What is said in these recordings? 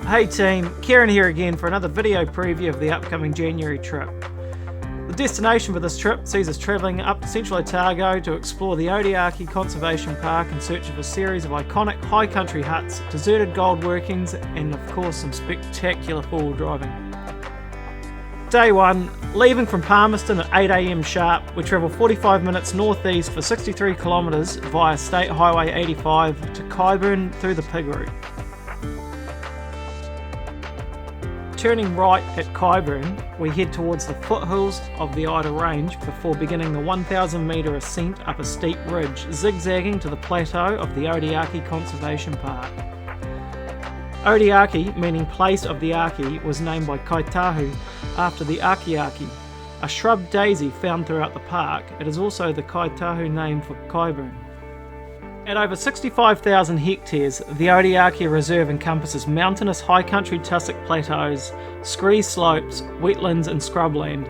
Hey team, Ciaran here again for another video preview of the upcoming January trip. The destination for this trip sees us travelling up to central Otago to explore the Oteake Conservation Park in search of a series of iconic high country huts, deserted gold workings and of course some spectacular four-wheel driving. Day 1, leaving from Palmerston at 8 AM sharp, we travel 45 minutes northeast for 63 kilometres via State Highway 85 to Kyburn through the Pig Route. Turning right at Kyburn, we head towards the foothills of the Ida Range before beginning the 1,000 metre ascent up a steep ridge, zigzagging to the plateau of the Oteake Conservation Park. Oteake, meaning place of the Aki, was named by Kaitahu after the Akiaki, a shrub daisy found throughout the park. It is also the Kaitahu name for Kyburn. At over 65,000 hectares, the Oteake Reserve encompasses mountainous high country tussock plateaus, scree slopes, wetlands and scrubland.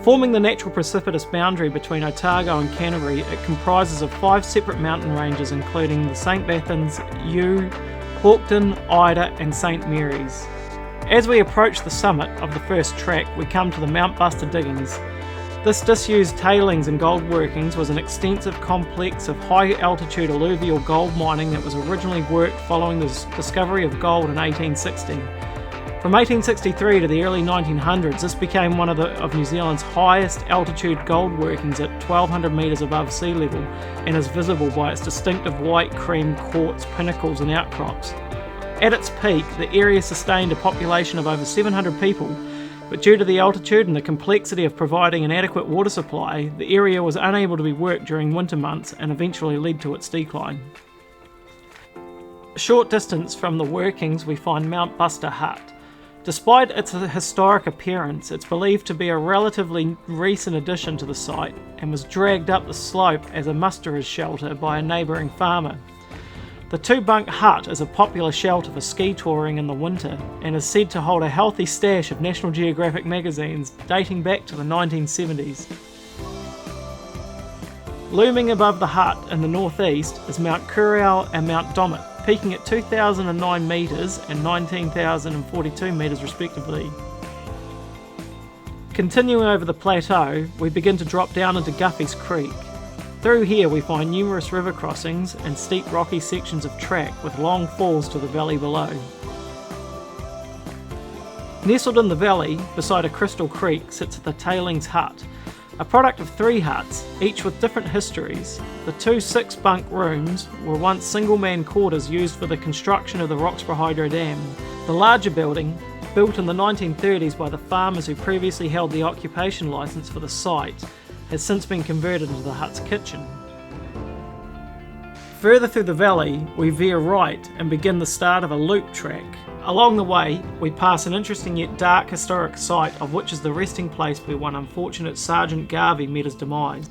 Forming the natural precipitous boundary between Otago and Canterbury, it comprises of 5 separate mountain ranges including the St Bathans, Ewe, Hawkton, Ida and St Mary's. As we approach the summit of the first track, we come to the Mount Buster diggings. This disused tailings and gold workings was an extensive complex of high-altitude alluvial gold mining that was originally worked following the discovery of gold in 1860. From 1863 to the early 1900s, this became one of New Zealand's highest altitude gold workings at 1,200 metres above sea level and is visible by its distinctive white cream quartz pinnacles and outcrops. At its peak, the area sustained a population of over 700 people, but due to the altitude and the complexity of providing an adequate water supply, the area was unable to be worked during winter months and eventually led to its decline. A short distance from the workings we find Mount Buster Hut. Despite its historic appearance, it's believed to be a relatively recent addition to the site and was dragged up the slope as a musterer's shelter by a neighbouring farmer. The 2-bunk hut is a popular shelter for ski touring in the winter and is said to hold a healthy stash of National Geographic magazines dating back to the 1970s. Looming above the hut in the northeast is Mount Kureau and Mount Domit, peaking at 2,009 metres and 19,042 metres respectively. Continuing over the plateau, we begin to drop down into Guffey's Creek. Through here we find numerous river crossings and steep rocky sections of track with long falls to the valley below. Nestled in the valley, beside a crystal creek, sits the Tailings Hut, a product of 3 huts, each with different histories. The 2 6-bunk rooms were once single-man quarters used for the construction of the Roxburgh Hydro Dam. The larger building, built in the 1930s by the farmers who previously held the occupation licence for the site, has since been converted into the hut's kitchen. Further through the valley, we veer right and begin the start of a loop track. Along the way, we pass an interesting yet dark historic site of which is the resting place where one unfortunate Sergeant Garvey met his demise.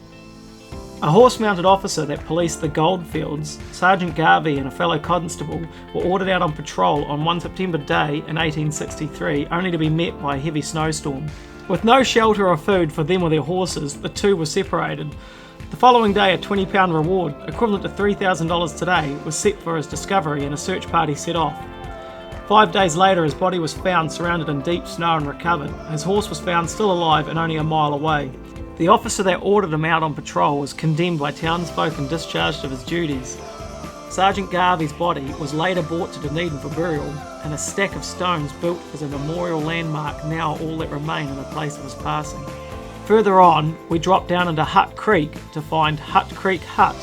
A horse-mounted officer that policed the goldfields, Sergeant Garvey and a fellow constable were ordered out on patrol on one September day in 1863, only to be met by a heavy snowstorm. With no shelter or food for them or their horses, the two were separated. The following day, a £20 reward, equivalent to $3,000 today, was set for his discovery and a search party set off. 5 days later, his body was found surrounded in deep snow and recovered. His horse was found still alive and only a mile away. The officer that ordered him out on patrol was condemned by townsfolk and discharged of his duties. Sergeant Garvey's body was later brought to Dunedin for burial, and a stack of stones built as a memorial landmark now all that remain in the place of his passing. Further on, we drop down into Hut Creek to find Hut Creek Hut,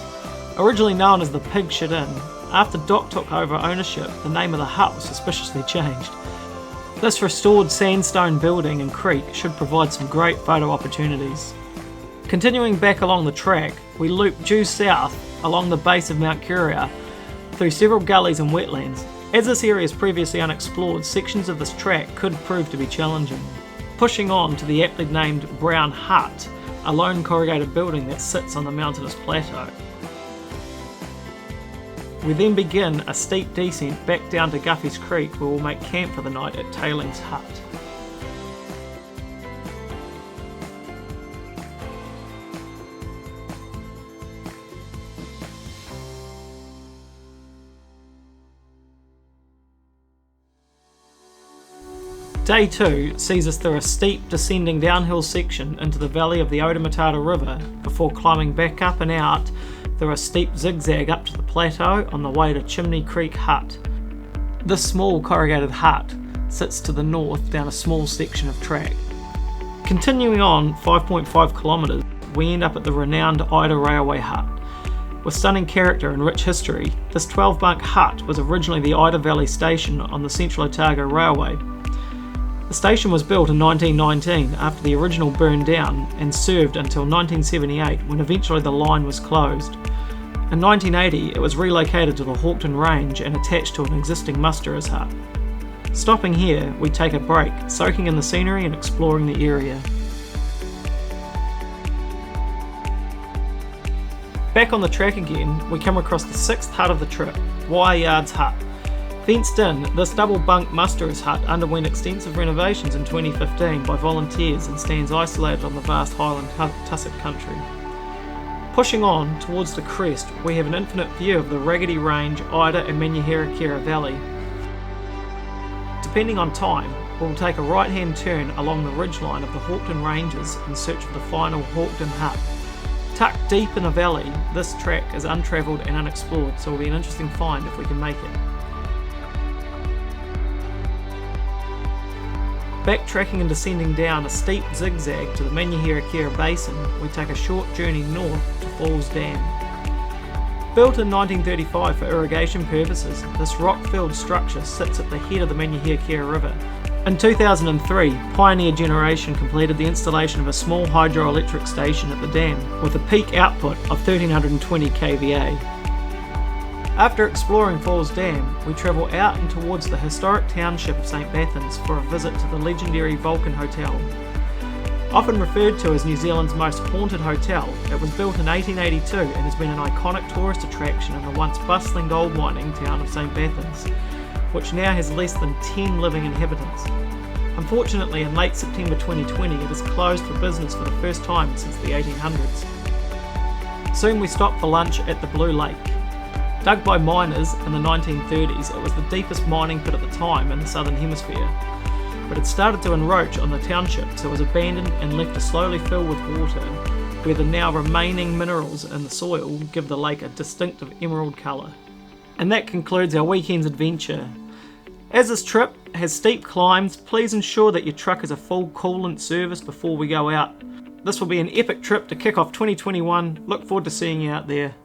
originally known as the Pig Shit Inn. After Doc took over ownership, the name of the hut was suspiciously changed. This restored sandstone building and creek should provide some great photo opportunities. Continuing back along the track, we loop due south along the base of Mount Kureau through several gullies and wetlands. As this area is previously unexplored, sections of this track could prove to be challenging. Pushing on to the aptly named Brown Hut, a lone corrugated building that sits on the mountainous plateau. We then begin a steep descent back down to Guffey's Creek where we'll make camp for the night at Tailings Hut. Day 2 sees us through a steep descending downhill section into the valley of the Oteake River before climbing back up and out through a steep zigzag up to the plateau on the way to Chimney Creek Hut. This small corrugated hut sits to the north down a small section of track. Continuing on 5.5 kilometres, we end up at the renowned Ida Railway Hut. With stunning character and rich history, this 12-bunk hut was originally the Ida Valley Station on the Central Otago Railway. The station was built in 1919 after the original burned down and served until 1978 when eventually the line was closed. In 1980 it was relocated to the Hawkton Range and attached to an existing musterer's hut. Stopping here, we take a break, soaking in the scenery and exploring the area. Back on the track again, we come across the 6th hut of the trip, Yard's Hut. Fenced in, this double-bunk musterer's hut underwent extensive renovations in 2015 by volunteers and stands isolated on the vast highland tussock country. Pushing on towards the crest, we have an infinite view of the Raggedy Range, Ida and Menyihirikira Valley. Depending on time, we'll take a right-hand turn along the ridgeline of the Hawkton Ranges in search of the final Hawkton Hut. Tucked deep in a valley, this track is untravelled and unexplored, so it will be an interesting find if we can make it. Backtracking and descending down a steep zigzag to the Menyihirikira Basin, we take a short journey north to Falls Dam. Built in 1935 for irrigation purposes, this rock-filled structure sits at the head of the Menyihirikira River. In 2003, Pioneer Generation completed the installation of a small hydroelectric station at the dam with a peak output of 1320 kVA. After exploring Falls Dam, we travel out and towards the historic township of St Bathans for a visit to the legendary Vulcan Hotel. Often referred to as New Zealand's most haunted hotel, it was built in 1882 and has been an iconic tourist attraction in the once bustling gold mining town of St Bathans, which now has less than 10 living inhabitants. Unfortunately, in late September 2020, it is closed for business for the first time since the 1800s. Soon we stop for lunch at the Blue Lake. Dug by miners in the 1930s, it was the deepest mining pit at the time in the southern hemisphere. But it started to encroach on the township, so it was abandoned and left to slowly fill with water, where the now remaining minerals in the soil give the lake a distinctive emerald colour. And that concludes our weekend's adventure. As this trip has steep climbs, please ensure that your truck has a full coolant service before we go out. This will be an epic trip to kick off 2021. Look forward to seeing you out there.